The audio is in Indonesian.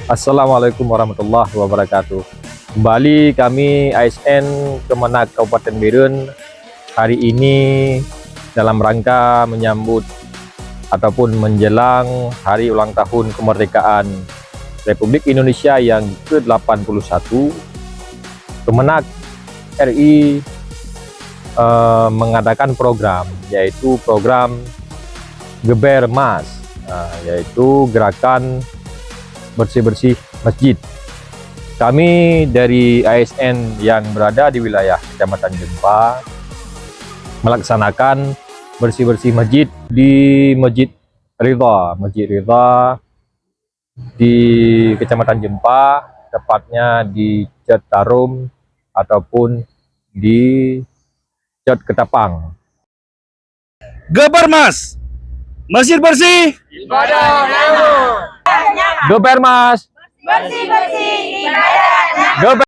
Assalamualaikum warahmatullahi wabarakatuh. Kembali kami ASN Kemenak Kabupaten Berun hari ini dalam rangka menyambut ataupun menjelang hari ulang tahun kemerdekaan Republik Indonesia yang ke-81. Kemenak RI mengadakan program, yaitu program Geber Mas, yaitu gerakan bersih-bersih masjid. Kami dari ASN yang berada di wilayah Kecamatan Jempa melaksanakan bersih-bersih masjid di Masjid Ridha di Kecamatan Jempa, tepatnya di Jat Tarum ataupun di Jat Ketapang. Geber Mas, masjid bersih, Ibadah Geber Mas, bersih-bersih, ibadah